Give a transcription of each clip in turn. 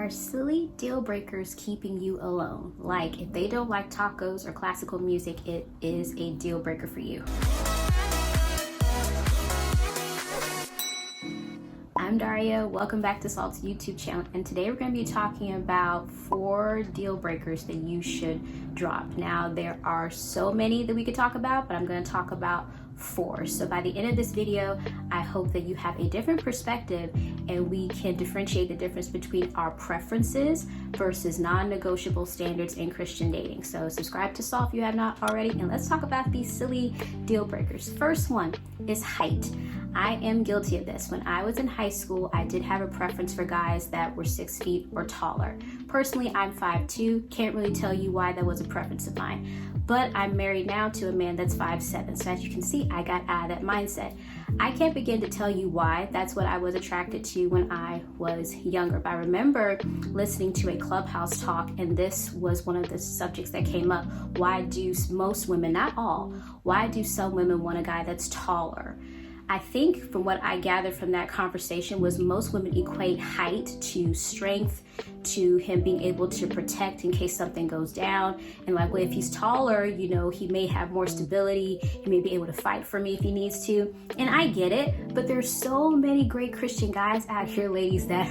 Are silly deal breakers keeping you alone? Like, if they don't like tacos or classical music, it is a deal breaker for you. I'm Daria, welcome back to Salt's YouTube channel, and today we're going to be talking about 4 deal breakers that you should drop. Now, there are so many that we could talk about, but I'm going to talk about 4. So by the end of this video, I hope that you have a different perspective and we can differentiate the difference between our preferences versus non-negotiable standards in Christian dating. So subscribe to Salt if you have not already, and let's talk about these silly deal breakers. First one is height. I am guilty of this. When I was in high school, I did have a preference for guys that were 6 feet or taller. Personally, I'm 5'2". Can't really tell you why that was a preference of mine. But I'm married now to a man that's 5'7". So as you can see, I got out of that mindset. I can't begin to tell you why. That's what I was attracted to when I was younger. But I remember listening to a Clubhouse talk, and this was one of the subjects that came up. Why do most women, not all, why do some women want a guy that's taller? I think from what I gathered from that conversation was most women equate height to strength, to him being able to protect in case something goes down. And like, well, if he's taller, you know, he may have more stability. He may be able to fight for me if he needs to. And I get it, but there's so many great Christian guys out here, ladies, that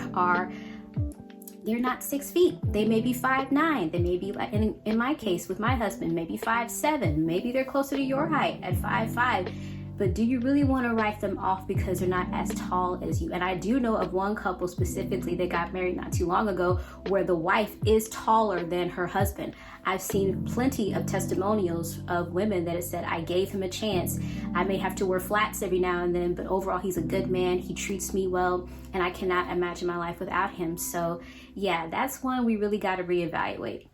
they're not 6 feet. They may be 5'9". They may be, like in my case with my husband, maybe 5'7". Maybe they're closer to your height at 5'5". But do you really want to write them off because they're not as tall as you? And I do know of one couple specifically that got married not too long ago where the wife is taller than her husband. I've seen plenty of testimonials of women that have said, I gave him a chance. I may have to wear flats every now and then, but overall he's a good man. He treats me well, and I cannot imagine my life without him. So yeah, that's one we really got to reevaluate.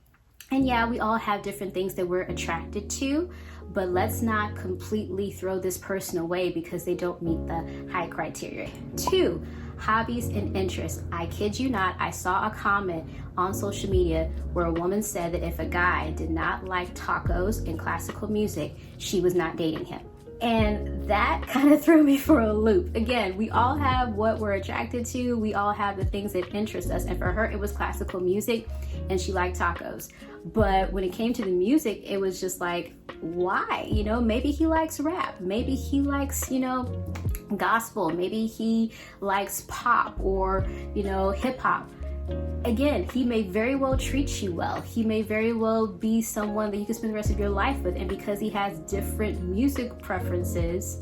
And yeah, we all have different things that we're attracted to, but let's not completely throw this person away because they don't meet the height criteria. 2, hobbies and interests. I kid you not, I saw a comment on social media where a woman said that if a guy did not like tacos and classical music, she was not dating him. And that kind of threw me for a loop. Again, we all have what we're attracted to. We all have the things that interest us. And for her, it was classical music and she liked tacos. But when it came to the music, it was just like, why? You know, maybe he likes rap. Maybe he likes, you know, gospel. Maybe he likes pop or, you know, hip hop. Again, he may very well treat you well. He may very well be someone that you can spend the rest of your life with. And because he has different music preferences,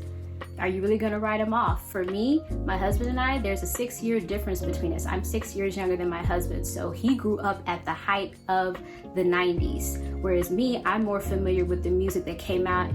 are you really going to write him off? For me, my husband and I, there's a 6-year difference between us. I'm 6 years younger than my husband. So he grew up at the height of the 90s. Whereas me, I'm more familiar with the music that came out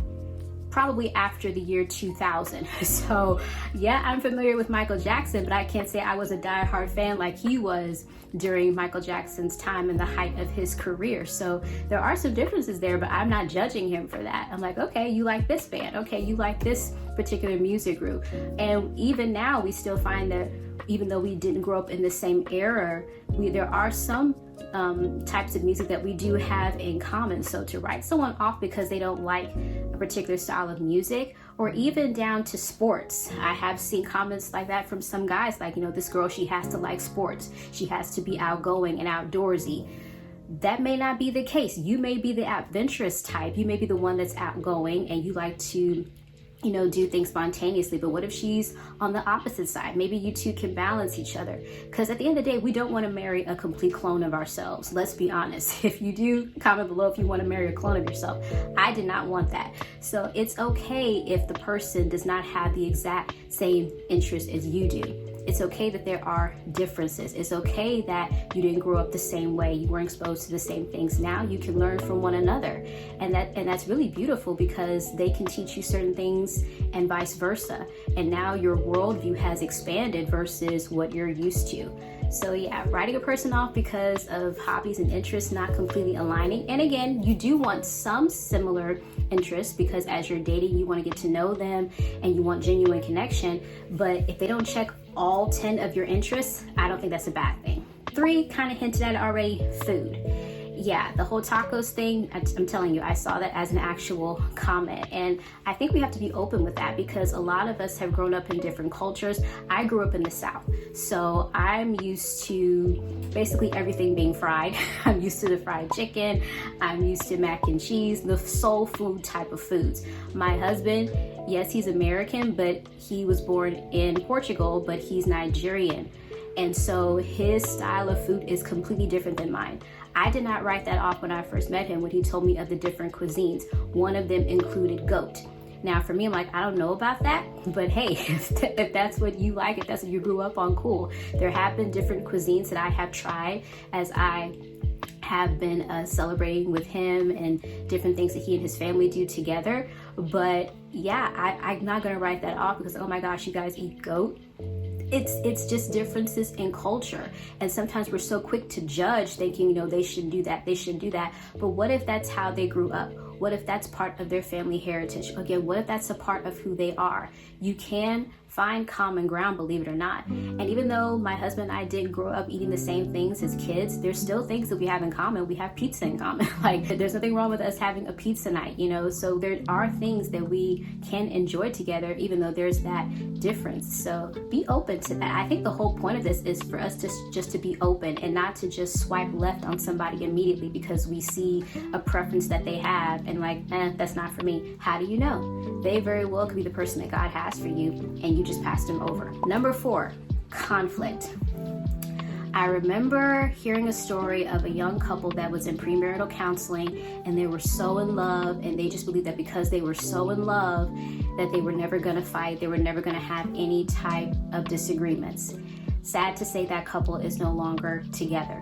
probably after the year 2000. So yeah, I'm familiar with Michael Jackson, but I can't say I was a diehard fan like he was during Michael Jackson's time in the height of his career. So there are some differences there, but I'm not judging him for that. I'm like, okay, you like this band. Okay, you like this particular music group. And even now we still find that even though we didn't grow up in the same era, there are some types of music that we do have in common. So to write someone off because they don't like a particular style of music, or even down to sports. I have seen comments like that from some guys, like, you know, this girl, she has to like sports. She has to be outgoing and outdoorsy. That may not be the case. You may be the adventurous type. You may be the one that's outgoing and you like to, you know, do things spontaneously. But what if she's on the opposite side? Maybe you two can balance each other. Because at the end of the day, we don't want to marry a complete clone of ourselves. Let's be honest. If you do, comment below if you want to marry a clone of yourself. I did not want that. So it's okay if the person does not have the exact same interest as you do. It's okay that there are differences. It's okay that you didn't grow up the same way. You weren't exposed to the same things. Now you can learn from one another. And that's really beautiful because they can teach you certain things and vice versa. And now your worldview has expanded versus what you're used to. So yeah, writing a person off because of hobbies and interests not completely aligning. And again, you do want some similar interests because as you're dating, you want to get to know them and you want genuine connection. But if they don't check all 10 of your interests, I don't think that's a bad thing. 3, kind of hinted at already, food. yeah, the whole tacos thing, I'm telling you, I saw that as an actual comment. And I think we have to be open with that because a lot of us have grown up in different cultures. I grew up in the South, so I'm used to basically everything being fried. I'm used to the fried chicken. I'm used to mac and cheese, the soul food type of foods. My husband, yes, he's American, but he was born in Portugal, but he's Nigerian. And so his style of food is completely different than mine. I did not write that off when I first met him when he told me of the different cuisines. One of them included goat. Now for me, I'm like, I don't know about that, but hey, if that's what you like, if that's what you grew up on, cool. There have been different cuisines that I have tried as I have been celebrating with him and different things that he and his family do together. But yeah, I'm not gonna write that off because, oh my gosh, you guys eat goat. It's just differences in culture, and sometimes we're so quick to judge, thinking, you know, they shouldn't do that, they shouldn't do that. But what if that's how they grew up? What if that's part of their family heritage? Again, what if that's a part of who they are? You can find common ground, believe it or not. And even though my husband and I didn't grow up eating the same things as kids, there's still things that we have in common. We have pizza in common. Like, there's nothing wrong with us having a pizza night, you know? So there are things that we can enjoy together, even though there's that difference. So be open to that. I think the whole point of this is for us to just to be open and not to just swipe left on somebody immediately because we see a preference that they have and like, that's not for me. How do you know? They very well could be the person that God has for you and you just passed them over. Number 4, conflict. I remember hearing a story of a young couple that was in premarital counseling and they were so in love and they just believed that because they were so in love that they were never going to fight, they were never going to have any type of disagreements. Sad to say that couple is no longer together.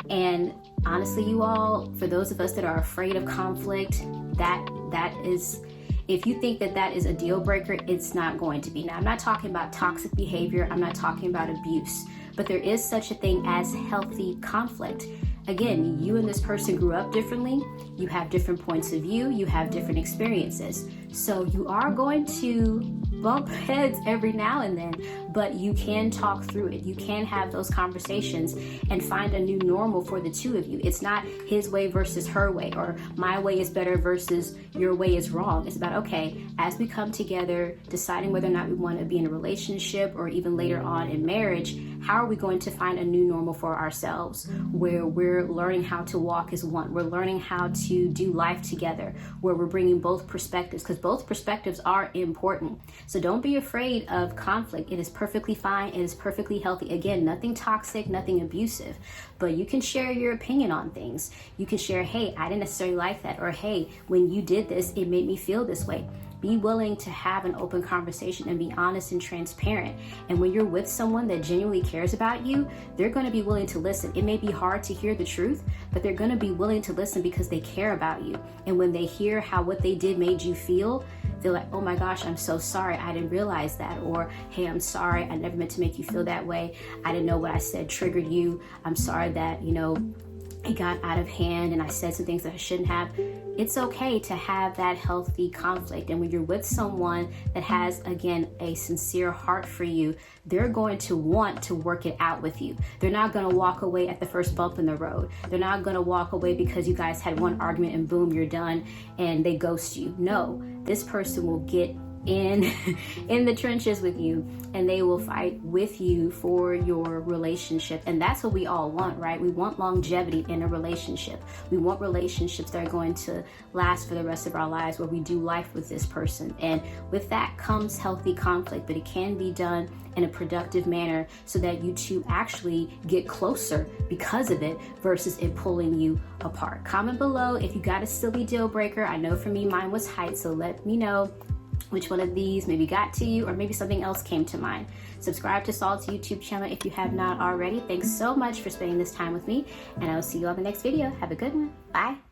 And honestly, you all, for those of us that are afraid of conflict, that is, if you think that that is a deal breaker, it's not going to be. Now, I'm not talking about toxic behavior. I'm not talking about abuse, but there is such a thing as healthy conflict. Again, you and this person grew up differently. You have different points of view. You have different experiences. So you are going to bump heads every now and then, but you can talk through it. You can have those conversations and find a new normal for the two of you. It's not his way versus her way, or my way is better versus your way is wrong. It's about, okay, as we come together, deciding whether or not we want to be in a relationship or even later on in marriage, how are we going to find a new normal for ourselves where we're learning how to walk as one? We're learning how to do life together, where we're bringing both perspectives, because both perspectives are important. So don't be afraid of conflict. It is perfectly fine. It is perfectly healthy. Again, nothing toxic, nothing abusive, but you can share your opinion on things. You can share, hey, I didn't necessarily like that, or hey, when you did this, it made me feel this way. Be willing to have an open conversation and be honest and transparent. And when you're with someone that genuinely cares about you, they're going to be willing to listen. It may be hard to hear the truth, but they're going to be willing to listen because they care about you. And when they hear how what they did made you feel, they're like, oh my gosh, I'm so sorry. I didn't realize that. Or, hey, I'm sorry. I never meant to make you feel that way. I didn't know what I said triggered you. I'm sorry that, it got out of hand and I said some things that I shouldn't have. It's okay to have that healthy conflict. And when you're with someone that has, again, a sincere heart for you, they're going to want to work it out with you. They're not going to walk away at the first bump in the road. They're not going to walk away because you guys had one argument and boom, you're done and they ghost you. No, this person will get in the trenches with you and they will fight with you for your relationship. And that's what we all want, right? We want longevity in a relationship. We want relationships that are going to last for the rest of our lives, where we do life with this person. And with that comes healthy conflict, but it can be done in a productive manner so that you two actually get closer because of it versus it pulling you apart. Comment below if you got a silly deal breaker. I know for me, mine was height, so let me know which one of these maybe got to you, or maybe something else came to mind. Subscribe to Salt's YouTube channel if you have not already. Thanks so much for spending this time with me, and I will see you on the next video. Have a good one. Bye.